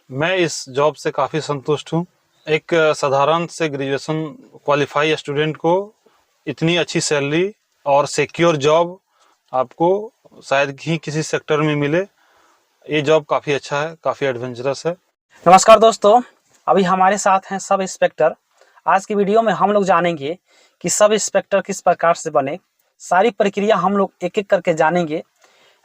मैं इस जॉब से काफ़ी संतुष्ट हूँ। एक साधारण से ग्रेजुएशन क्वालिफाई स्टूडेंट को इतनी अच्छी सैलरी और सिक्योर जॉब आपको शायद ही किसी सेक्टर में मिले। ये जॉब काफ़ी अच्छा है, काफ़ी एडवेंचरस है। नमस्कार दोस्तों, अभी हमारे साथ हैं सब इंस्पेक्टर। आज की वीडियो में हम लोग जानेंगे कि सब इंस्पेक्टर किस प्रकार से बने। सारी प्रक्रिया हम लोग एक एक करके जानेंगे।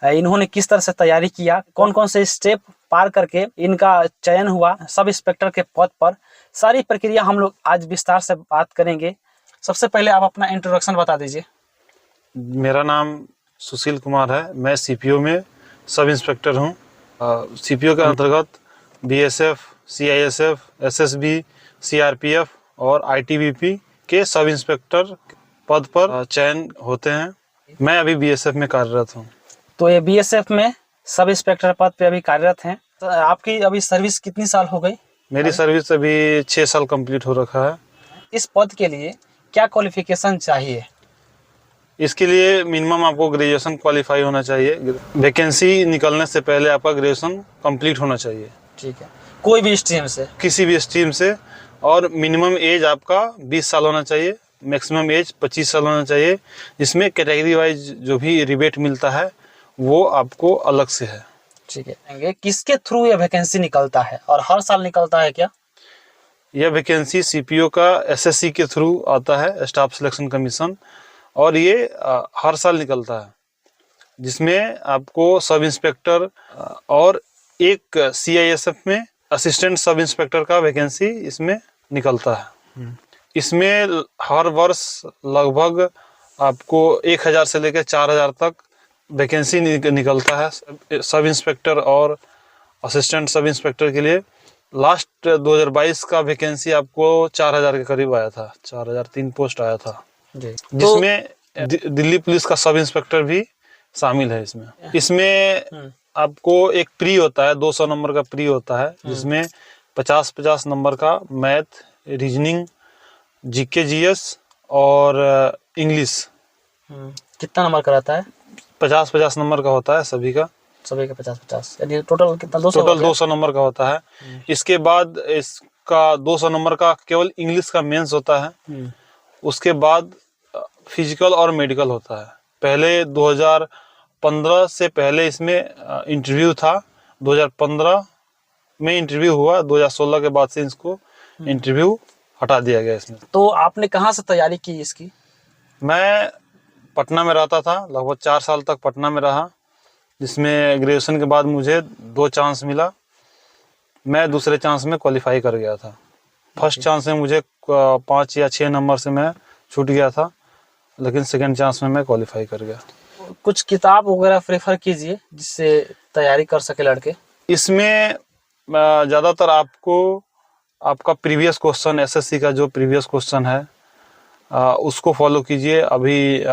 इन्होंने किस तरह से तैयारी किया, कौन कौन से स्टेप पार करके इनका चयन हुआ सब इंस्पेक्टर के पद पर। सारी प्रक्रिया हम लोग आज विस्तार से बात करेंगे। सबसे पहले आप अपना इंट्रोडक्शन बता दीजिए। मेरा नाम सुशील कुमार है। मैं सीपीओ में सब इंस्पेक्टर हूँ। सीपीओ के अंतर्गत बीएसएफ, सीआईएसएफ, एसएसबी, सीआरपीएफ और आईटीबीपी के सब इंस्पेक्टर पद पर चयन होते हैं। मैं अभी बीएसएफ में कार्यरत हूँ। तो ये बीएसएफ में सब इंस्पेक्टर पद पे अभी कार्यरत हैं। तो आपकी अभी सर्विस कितनी साल हो गई? मेरी सर्विस अभी 6 साल कंप्लीट हो रखा है। इस पद के लिए क्या क्वालिफिकेशन चाहिए? इसके लिए मिनिमम आपको ग्रेजुएशन क्वालिफाई होना चाहिए। वैकेंसी निकलने से पहले आपका ग्रेजुएशन कंप्लीट होना चाहिए। ठीक है, कोई भी स्ट्रीम से? किसी भी स्ट्रीम से। और मिनिमम एज आपका 20 साल होना चाहिए, मैक्सिमम एज 25 साल होना चाहिए। जिसमें कैटेगरी वाइज जो भी रिबेट मिलता है वो आपको अलग से है। ठीक है, किसके थ्रू ये वैकेंसी निकलता है और हर साल निकलता है क्या? यह वैकेंसी सीपीओ का एसएससी के थ्रू आता है, स्टाफ सिलेक्शन कमीशन, और ये हर साल निकलता है। जिसमें आपको सब इंस्पेक्टर और एक सीआईएसएफ में असिस्टेंट सब इंस्पेक्टर का वैकेंसी इसमें निकलता है। इसमें हर वर्ष लगभग आपको 1000 से लेकर 4000 तक वैकेंसी निकलता है सब इंस्पेक्टर और असिस्टेंट सब इंस्पेक्टर के लिए। लास्ट 2022 का वैकेंसी आपको 4000 के करीब आया था, 4003 पोस्ट आया था जी। जिसमें दिल्ली पुलिस का सब इंस्पेक्टर भी शामिल है। इसमें आपको एक प्री होता है, 200 नंबर का प्री होता है, जिसमें 50-50 नंबर का मैथ, रीजनिंग, जीके जीएस और इंग्लिश। कितना नंबर का रहता है? 50-50 नंबर का होता है सभी का। सभी का 50-50, यानी टोटल कितना? 200? टोटल 200 नंबर का होता है। इसके बाद इसका 200 नंबर का केवल इंग्लिश का मेंस होता है। उसके बाद फिजिकल और मेडिकल होता है। पहले 2015 से पहले इसमें इंटरव्यू था। 2015 में इंटरव्यू हुआ, 2016 के बाद से इसको इंटरव्यू हटा दिया गया इसमें। तो आपने कहाँ से तैयारी की इसकी? मैं पटना में रहता था, लगभग 4 साल तक पटना में रहा, जिसमें ग्रेजुएशन के बाद मुझे 2 चांस मिला। मैं दूसरे चांस में क्वालिफाई कर गया था। फर्स्ट चांस में मुझे 5 या 6 नंबर से मैं छूट गया था, लेकिन सेकेंड चांस में मैं क्वालिफाई कर गया। कुछ किताब वगैरह प्रेफर कीजिए जिससे तैयारी कर सके लड़के। इसमें ज़्यादातर आपको आपका प्रीवियस क्वेश्चन, एसएससी का जो प्रीवियस क्वेश्चन है उसको फॉलो कीजिए। अभी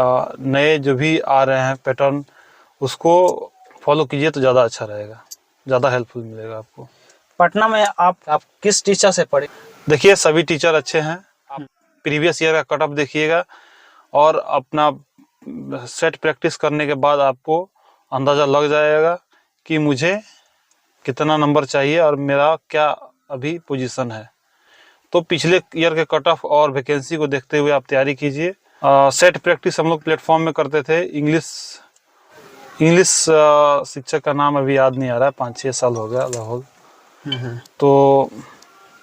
नए जो भी आ रहे हैं पैटर्न, उसको फॉलो कीजिए तो ज़्यादा अच्छा रहेगा, ज़्यादा हेल्पफुल मिलेगा आपको। पटना में आप किस टीचर से पढ़े? देखिए, सभी टीचर अच्छे हैं। आप प्रीवियस ईयर का कट ऑफ देखिएगा और अपना सेट प्रैक्टिस करने के बाद आपको अंदाज़ा लग जाएगा कि मुझे कितना नंबर चाहिए और मेरा क्या अभी पोजीशन है। तो पिछले ईयर के कट ऑफ और वैकेंसी को देखते हुए आप तैयारी कीजिए। सेट प्रैक्टिस हम लोग प्लेटफॉर्म में करते थे। इंग्लिश शिक्षक का नाम अभी याद नहीं आ रहा है, 5-6 साल हो गया लगभग। तो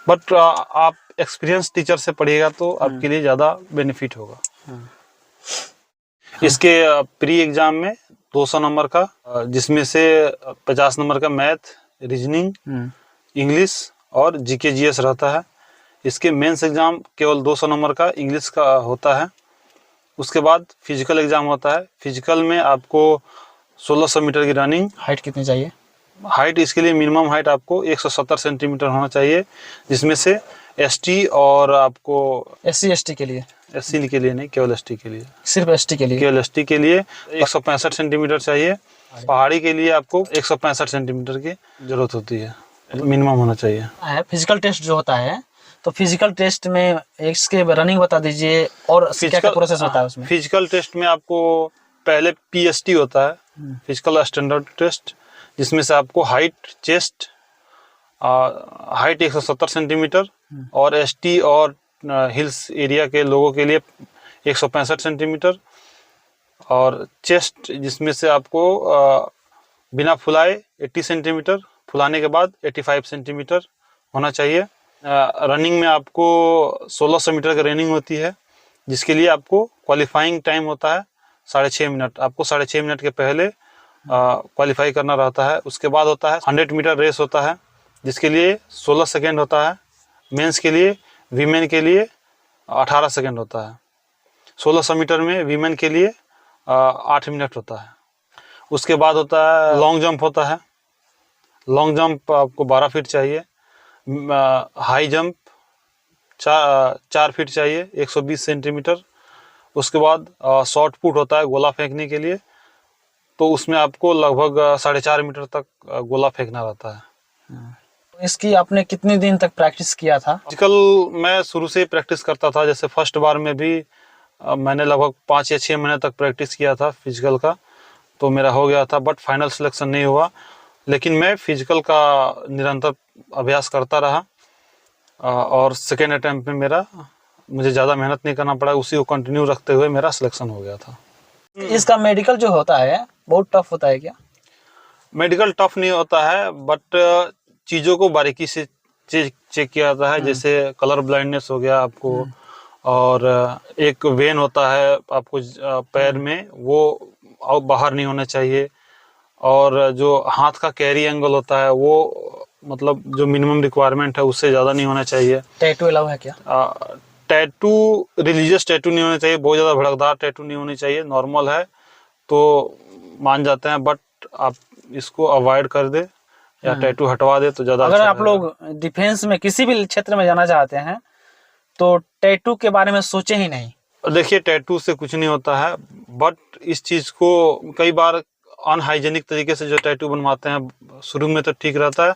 बट आप एक्सपीरियंस टीचर से पढ़िएगा तो आपके लिए ज़्यादा बेनिफिट होगा। इसके प्री एग्जाम में 200 नंबर का, जिसमें से 50 नंबर का मैथ, रीजनिंग, इंग्लिश और जीके जीएस रहता है। इसके मेंस एग्जाम केवल 200 नंबर का इंग्लिश का होता है। उसके बाद फिजिकल एग्जाम होता है। फिजिकल में आपको 1600 मीटर की रनिंग। हाइट कितनी चाहिए? हाइट इसके लिए मिनिमम हाइट आपको 170 सेंटीमीटर होना चाहिए, जिसमें से एसटी और आपको SC/ST के लिए? एससी के लिए नहीं, केवल एसटी के लिए। सिर्फ ST के लिए? केवल एसटी के लिए 165 सेंटीमीटर चाहिए। पहाड़ी के लिए आपको 165 सेंटीमीटर की जरूरत होती है, मिनिमम होना चाहिए। फिजिकल टेस्ट जो होता है, तो फिजिकल टेस्ट में इसके रनिंग बता दीजिए और क्या प्रोसेस होता है उसमें? फिजिकल टेस्ट में आपको पहले PST होता है, फिजिकल स्टैंडर्ड टेस्ट, जिसमें से आपको हाइट, चेस्ट, हाइट 170 सेंटीमीटर और एसटी और हिल्स एरिया के लोगों के लिए 165 सेंटीमीटर और चेस्ट जिसमें से आपको बिना फुलाए 80 सेंटीमीटर, फुलाने के बाद 85 सेंटीमीटर होना चाहिए। रनिंग में आपको 1600 मीटर की रनिंग होती है, जिसके लिए आपको क्वालिफाइंग टाइम होता है 6.5 मिनट। आपको 6.5 मिनट के पहले क्वालिफाई करना रहता है। उसके बाद होता है 100 मीटर रेस होता है, जिसके लिए 16 सेकेंड होता है। मेंस के लिए, वीमेन के लिए 18 सेकेंड होता है। 1600 मीटर में वीमेन के लिए 8 मिनट होता है। उसके बाद होता है लॉन्ग जंप होता है। लॉन्ग जंप आपको 12 फीट चाहिए। हाई जंप 4 फीट चाहिए, 120 सेंटीमीटर। उसके बाद शॉर्ट पुट होता है गोला फेंकने के लिए, तो उसमें आपको लगभग 4.5 मीटर तक गोला फेंकना रहता है। इसकी आपने कितने दिन तक प्रैक्टिस किया था? फिजिकल मैं शुरू से ही प्रैक्टिस करता था। जैसे फर्स्ट बार में भी मैंने लगभग 5 या 6 महीने तक प्रैक्टिस किया था फिजिकल का, तो मेरा हो गया था, बट फाइनल सिलेक्शन नहीं हुआ। लेकिन मैं फिजिकल का निरंतर अभ्यास करता रहा और सेकेंड अटैम्प्ट में मुझे ज़्यादा मेहनत नहीं करना पड़ा, उसी को कंटिन्यू रखते हुए मेरा सिलेक्शन हो गया था। इसका मेडिकल जो होता है बहुत टफ होता है क्या? मेडिकल टफ नहीं होता है, बट चीज़ों को बारीकी से चेक किया जाता है। जैसे कलर ब्लाइंडनेस हो गया आपको, और एक वेन होता है आपको पैर में, वो बाहर नहीं होना चाहिए। और जो हाथ का कैरी एंगल होता है वो मतलब जो मिनिमम रिक्वायरमेंट है उससे ज़्यादा नहीं होना चाहिए। टैटू अलाउ है क्या? टैटू, रिलीजियस टैटू नहीं होना चाहिए, बहुत ज़्यादा भड़कदार टैटू नहीं होनी चाहिए। नॉर्मल है तो मान जाते हैं, बट आप इसको अवॉइड कर दे या टैटू हटवा दे तो ज़्यादा अगर अच्छा आप लोग डिफेंस में किसी भी क्षेत्र में जाना चाहते हैं तो टैटू के बारे में सोचे ही नहीं। देखिए, टैटू से कुछ नहीं होता है, बट इस चीज़ को कई बार अनहाइजेनिक तरीके से जो टैटू बनवाते हैं, शुरू में तो ठीक रहता है,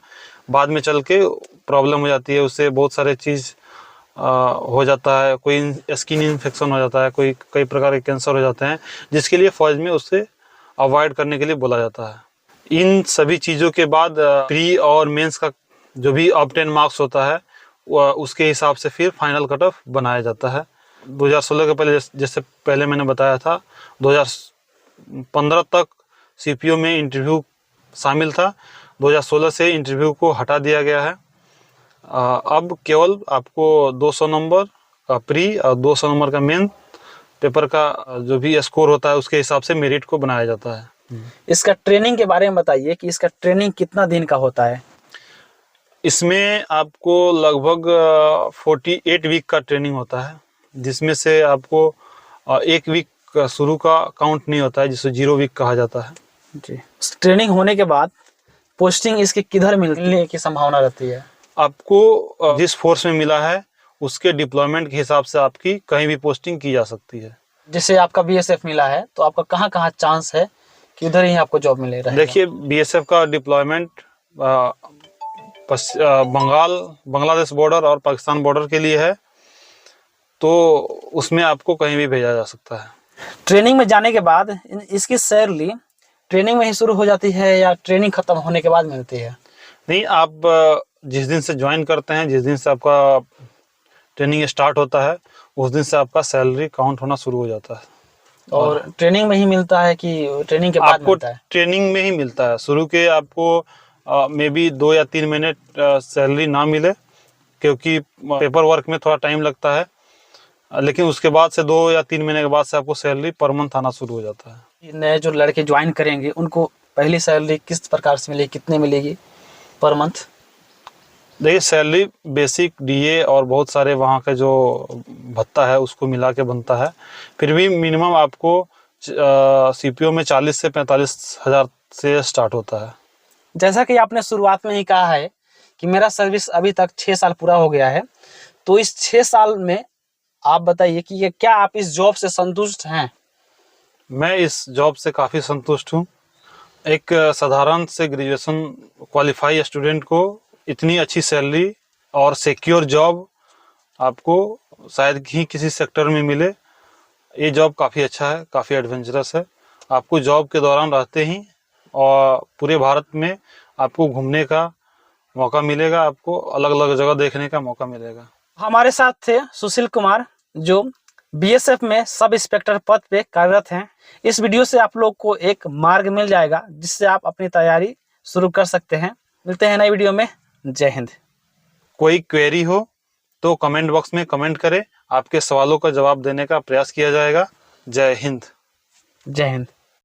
बाद में चल के प्रॉब्लम हो जाती है। उससे बहुत सारे चीज़ हो जाता है, कोई स्किन इन्फेक्शन हो जाता है, कई प्रकार के कैंसर हो जाते हैं, जिसके लिए फौज में उससे अवॉइड करने के लिए बोला जाता है। इन सभी चीज़ों के बाद प्री और मेंस का जो भी ऑब्टेन मार्क्स होता है उसके हिसाब से फिर फाइनल कट ऑफ बनाया जाता है। 2016 के पहले, जैसे पहले मैंने बताया था, 2015 तक सीपीओ में इंटरव्यू शामिल था। 2016 से इंटरव्यू को हटा दिया गया है। अब केवल आपको 200 नंबर का प्री और 200 नंबर का मेन पेपर का जो भी स्कोर होता है उसके हिसाब से मेरिट को बनाया जाता है। इसका ट्रेनिंग के बारे में बताइए कि इसका ट्रेनिंग कितना दिन का होता है? इसमें आपको लगभग 48 वीक का ट्रेनिंग होता है, जिसमें से आपको 1 वीक शुरू का काउंट नहीं होता है, जिसे 0 वीक कहा जाता है। जी। ट्रेनिंग होने के बाद पोस्टिंग इसकी किधर मिलने की संभावना रहती है? आपको जिस फोर्स में मिला है उसके डिप्लॉयमेंट के हिसाब से आपकी कहीं भी पोस्टिंग की जा सकती है। जैसे आपका बीएसएफ मिला है तो आपका कहाँ कहाँ चांस है कि उधर ही आपको जॉब मिले रहेगा? देखिए, बीएसएफ का डिप्लॉयमेंट बांग्लादेश बॉर्डर और पाकिस्तान बॉर्डर के लिए है, तो उसमें आपको कहीं भी भेजा जा सकता है। ट्रेनिंग में जाने के बाद इसकी सैलरी ट्रेनिंग में ही शुरू हो जाती है या ट्रेनिंग खत्म होने के बाद मिलती है? नहीं, आप जिस दिन से ज्वाइन करते हैं, जिस दिन से आपका ट्रेनिंग स्टार्ट होता है, उस दिन से आपका सैलरी काउंट होना शुरू हो जाता है। और ट्रेनिंग में ही मिलता है कि ट्रेनिंग के बाद आपको मिलता है? ट्रेनिंग में ही मिलता है। शुरू के आपको मे बी 2 या 3 महीने सैलरी ना मिले, क्योंकि पेपर वर्क में थोड़ा टाइम लगता है, लेकिन उसके बाद से 2 या 3 महीने के बाद से आपको सैलरी पर मंथ आना शुरू हो जाता है। नए जो लड़के ज्वाइन करेंगे उनको पहली सैलरी किस प्रकार से मिलेगी, कितने मिलेगी पर मंथ? देखिए, सैलरी बेसिक डीए और बहुत सारे वहाँ के जो भत्ता है उसको मिला के बनता है। फिर भी मिनिमम आपको सीपीओ में 40 से 45 हज़ार से स्टार्ट होता है। जैसा कि आपने शुरुआत में ही कहा है कि मेरा सर्विस अभी तक 6 साल पूरा हो गया है, तो इस 6 साल में आप बताइए कि ये क्या आप इस जॉब से संतुष्ट हैं? मैं इस जॉब से काफ़ी संतुष्ट हूँ। एक साधारण से ग्रेजुएशन क्वालिफाई स्टूडेंट को इतनी अच्छी सैलरी और सिक्योर जॉब आपको शायद ही किसी सेक्टर में मिले। ये जॉब काफ़ी अच्छा है, काफ़ी एडवेंचरस है। आपको जॉब के दौरान रहते ही और पूरे भारत में आपको घूमने का मौका मिलेगा, आपको अलग अलग जगह देखने का मौका मिलेगा। हमारे साथ थे सुशील कुमार, जो बीएसएफ में सब इंस्पेक्टर पद पे कार्यरत हैं। इस वीडियो से आप लोग को एक मार्ग मिल जाएगा जिससे आप अपनी तैयारी शुरू कर सकते हैं। मिलते हैं नई वीडियो में। जय हिंद। कोई क्वेरी हो तो कमेंट बॉक्स में कमेंट करें, आपके सवालों का जवाब देने का प्रयास किया जाएगा। जय हिंद। जय हिंद।